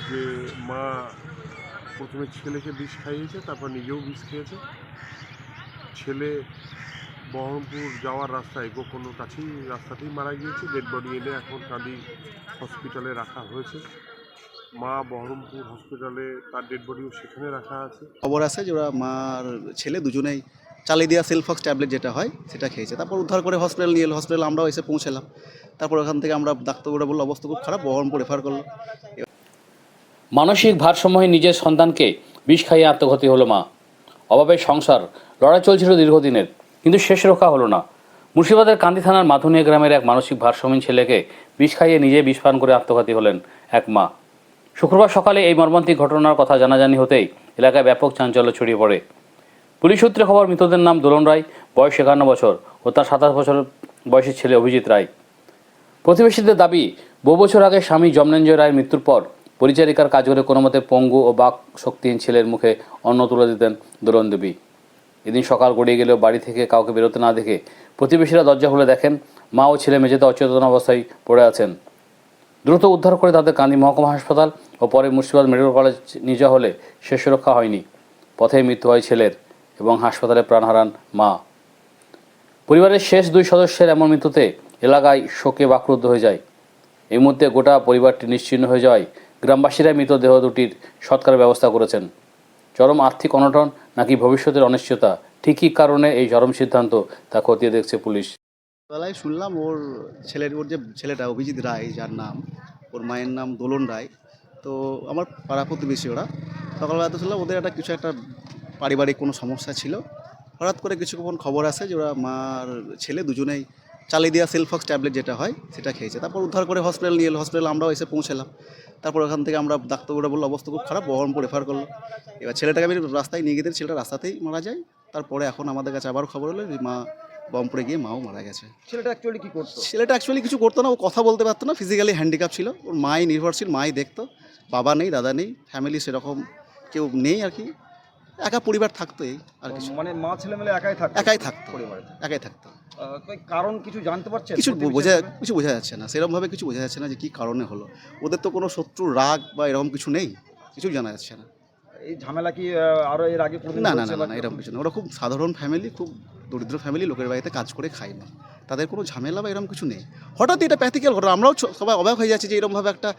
যে মা প্রথমে ছেলেকে বিষ খাইয়েছে, তারপর নিজেও বিষ খেয়েছে। ছেলে বহরমপুর যাওয়ার রাস্তায় গোকর্ণর কাছেই রাস্তাতেই মারা গিয়েছে। ডেড বডি এনে এখন কাঁদি হসপিটালে রাখা হয়েছে। মা বহরমপুর হসপিটালে, তার ডেড বডিও সেখানে রাখা আছে। খবর আছে যে ওরা মার ছেলে দুজনেই চালিয়ে দেওয়া সেলফক্স ট্যাবলেট যেটা হয় সেটা খেয়েছে। তারপর উদ্ধার করে হসপিটাল নিয়ে এলো। হসপিটাল আমরাও এসে পৌঁছালাম। তারপর ওখান থেকে আমরা ডাক্তারবাবুরা বললো অবস্থা খুব খারাপ, বহরমপুর রেফার করলো। মানসিক ভারসাম্যহীন নিজের সন্তানকে বিষ খাইয়ে আত্মঘাতী হলো মা। অভাবের সংসার, লড়াই চলছিল দীর্ঘদিনের, কিন্তু শেষ রক্ষা হলো না। মুর্শিদাবাদের কান্দি থানার মাথুনিয়া গ্রামের এক মানসিক ভারসাম্যহীন ছেলেকে বিষ খাইয়ে নিজে বিষ পান করে আত্মঘাতী হলেন এক মা। শুক্রবার সকালে এই মর্মান্তিক ঘটনার কথা জানাজানি হতেই এলাকায় ব্যাপক চাঞ্চল্য ছড়িয়ে পড়ে। পুলিশ সূত্রে খবর, মৃতদের নাম দোলন রায়, বয়স 51 বছর, ও তার 27 বছর বয়সী ছেলে অভিজিৎ রায়। প্রতিবেশীদের দাবি, বহু বছর আগে স্বামী যমনেঞ্জয় রায়ের মৃত্যুর পর পরিচারিকার কাজ করে কোনো মতে পঙ্গু ও বাক শক্তিহীন ছেলের মুখে অন্ন তুলে দিতেন দোলন দেবী। এদিন সকাল গড়িয়ে গেলেও বাড়ি থেকে কাউকে বেরোতে না দেখে প্রতিবেশীরা দরজা খুলে দেখেন মা ও ছেলে মেঝেতে অচেতন অবস্থায় পড়ে আছেন। দ্রুত উদ্ধার করে তাদের কান্দি মহকুমা হাসপাতাল ও পরে মুর্শিদাবাদ মেডিকেল কলেজ নিয়ে যাওয়া হলে শেষ রক্ষা হয়নি। পথেই মৃত্যু হয় ছেলের এবং হাসপাতালে প্রাণ হারান মা। পরিবারের শেষ 2 সদস্যের এমন মৃত্যুতে এলাকায় শোকে বাকরুদ্ধ হয়ে যায়। এই মুহূর্তে গোটা পরিবারটি নিশ্চিহ্ন হয়ে যাওয়ায় গ্রামবাসীরা মৃতদেহ দুটির সৎকারের ব্যবস্থা করেছেন। চরম আর্থিক অনটন নাকি ভবিষ্যতের অনিশ্চয়তা, ঠিক কী কারণে এই চরম সিদ্ধান্ত তা খতিয়ে দেখছে পুলিশ। বেলায় শুনলাম ওর যে ছেলেটা অভিজিৎ রায়, যার নাম, ওর মায়ের নাম দোলন রায়। তো আমার পাড়া প্রতিবেশী ওরা। সকালবেলা তো শুনলাম ওদের কিছু একটা পারিবারিক কোনো সমস্যা ছিল। হঠাৎ করে কিছুক্ষণ খবর আসে যে ওরা মার ছেলে দুজনেই চালিয়ে দেওয়া সেলফক্স ট্যাবলেট যেটা হয় সেটা খেয়েছে। তারপর উদ্ধার করে হসপিটাল নিয়ে এলো। হসপিটাল আমরাও এসে পৌঁছালাম। তারপর ওখান থেকে আমরা ডাক্তারবাবুরা বললো অবস্থা খুব খারাপ, বহরমপুর রেফার করলো। এবার ছেলেটাকে আমি রাস্তায় নিয়ে গিয়ে ছেলেটা রাস্তাতেই মারা যায়। তারপরে এখন আমাদের কাছে আবার খবর হলো যে মা বহরমপুরে গিয়ে মাও মারা গেছে। ছেলেটা অ্যাকচুয়ালি কি করতো? ছেলেটা অ্যাকচুয়ালি কিছু করতো না, ও কথা বলতে পারতো না, ফিজিক্যালি হ্যান্ডিক্যাপ ছিল। ওর মাই নির্ভরশীল, মাই দেখতো। বাবা নেই, দাদা নেই, ফ্যামিলি সেরকম কেউ নেই আর কি। একা পরিবার থাকতো, এই আর কিছু। মানে মা ছেলে মিলে একাই থাকতো? একাই থাকতো, পরিবারে একাই থাকতো। কারণ কিছু জানতে পারছেন? কিছু বোঝা যাচ্ছে না, সেরকমভাবে কিছু বোঝা যাচ্ছে না যে কী কারণে হলো। ওদের তো কোনো শত্রু রাগ বা এরকম কিছু নেই, কিছু জানা যাচ্ছে না। এই ঝামেলা কি আরো এর আগে কোনোদিন না না হয়েছে না বা না, এরকম কিছু না। ওরা খুব সাধারণ ফ্যামিলি, খুব দরিদ্র ফ্যামিলি, লোকের বাড়িতে কাজ করে খায় না। তাদের কোনো ঝামেলা বা এরকম কিছু নেই। হঠাৎ এটা প্যাথিক্যাল ঘটনা। আমরাও সবাই অবাক হয়ে যাচ্ছে যে এরকমভাবে একটা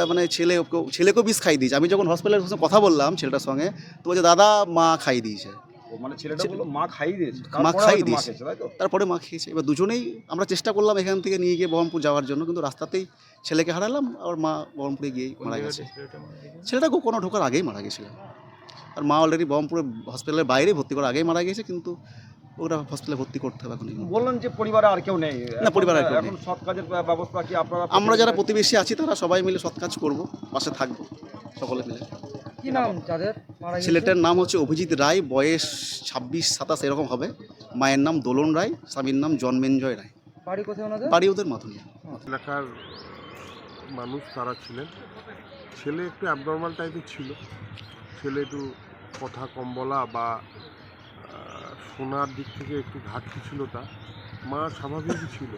মানে ছেলেকেও বিষ খাই দিয়েছে। আমি যখন হসপিটালের সঙ্গে কথা বললাম ছেলেটার সঙ্গে, তো বলছে দাদা মা খাই দিয়েছে। মানে ছেলেটা বললো মা খাইয়ে দিয়েছে, মা তারপরে খাই হয়তো মা দিয়েছে, খেয়েছে, তাই তো? তারপরে মা খেয়েছে। এবার দুজনেই আমরা চেষ্টা করলাম এখান থেকে নিয়ে গিয়ে বহরমপুর যাওয়ার জন্য, কিন্তু রাস্তাতেই ছেলেকে হারালাম। আর মা বহরমপুরে গিয়েই মারা গেছে। ছেলেটা কোনো ঢোকার আগেই মারা গেছিল। আর মা অলরেডি বহরমপুরে হসপিটালের বাইরে ভর্তি করার আগেই মারা গেছে, কিন্তু ওরা হসপিটালে ভর্তি করতে হবে এখন। বললেন যে পরিবারে আর কেউ নেই? না, পরিবারে আর কেউ নেই। এখন সৎ কাজের ব্যবস্থা কি আপনারা? আমরা যারা প্রতিবেশী আছি তারা সবাই মিলে সৎ কাজ করবো, পাশে থাকবো সকলে মিলে। কি নাম যাদের মারা গেছে? ছেলেটার নাম হচ্ছে অভিজিৎ রায়, বয়স 26-27 এরকম হবে। মায়ের নাম দোলন রায়, স্বামীর নাম জন্মেঞ্জয় রায়। বাড়ি কোথায় ওনাদের? বাড়ি ওদের মাথুনিয়া। এলাকার মানুষ তারা ছিলেন। ছেলে একটু অ্যাবনর্মাল টাইপের ছিল। ছেলে একটু কথা কম বলা বা শোনার দিক থেকে একটু ঘাটতি ছিল তার। মা স্বাভাবিকই ছিল।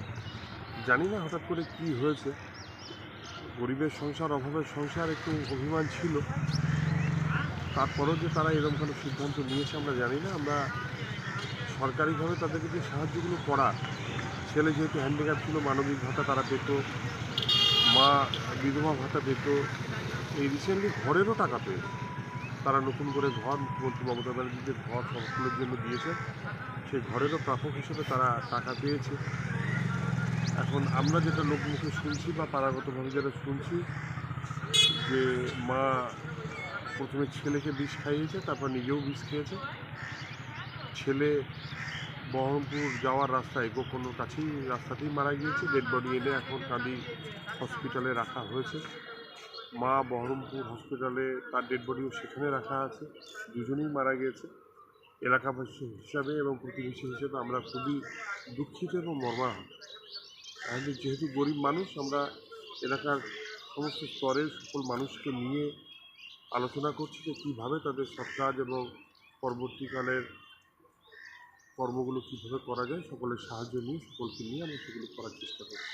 জানি না হঠাৎ করে কি হয়েছে। গরিবের সংসার, অভাবের সংসার, একটু অভিমান ছিল। তারপরেও যে তারা এরকম কোনো সিদ্ধান্ত নিয়েছে আমরা জানি না। আমরা সরকারিভাবে তাদেরকে যে সাহায্যগুলো করা, ছেলে যেহেতু হ্যান্ডিক্যাপ ছিল, মানবিক ভাতা তারা পেত, মা বিধবা ভাতা পেত। এই রিসেন্টলি ঘরেরও টাকা পেয়েছে। তারা নতুন করে ঘর, মুখ্যমন্ত্রী মমতা ব্যানার্জি যে ঘর সকলের জন্য দিয়েছে, সেই ঘরেরও প্রাপক হিসেবে তারা টাকা পেয়েছে। এখন আমরা যেটা লোকমুখে শুনছি বা পাড়াগতভাবে যেটা শুনছি, যে মা প্রথমে ছেলেকে বিষ খাইয়েছে, তারপর নিজেও বিষ খেয়েছে। ছেলে বহরমপুর যাওয়ার রাস্তায় গোকর্ণর কাছেই রাস্তাতেই মারা গিয়েছে। ডেড বডি এনে এখন কাঁদি হসপিটালে রাখা হয়েছে। মা বহরমপুর হসপিটালে, তার ডেড বডিও সেখানে রাখা আছে। দুজনেই মারা গিয়েছে। এলাকাবাসী হিসাবে এবং প্রতিবেশী হিসেবে আমরা খুবই দুঃখিত এবং মর্মাহত। যেহেতু গরিব মানুষ, আমরা এলাকার সমস্ত স্তরের সকল মানুষকে নিয়ে আলোচনা করছি যে কীভাবে তাদের সৎ কাজ এবং পরবর্তীকালের কর্মগুলো কীভাবে করা যায়, সকলের সাহায্য নিয়ে, সকলকে নিয়ে আমরা সেগুলো করার চেষ্টা করছি।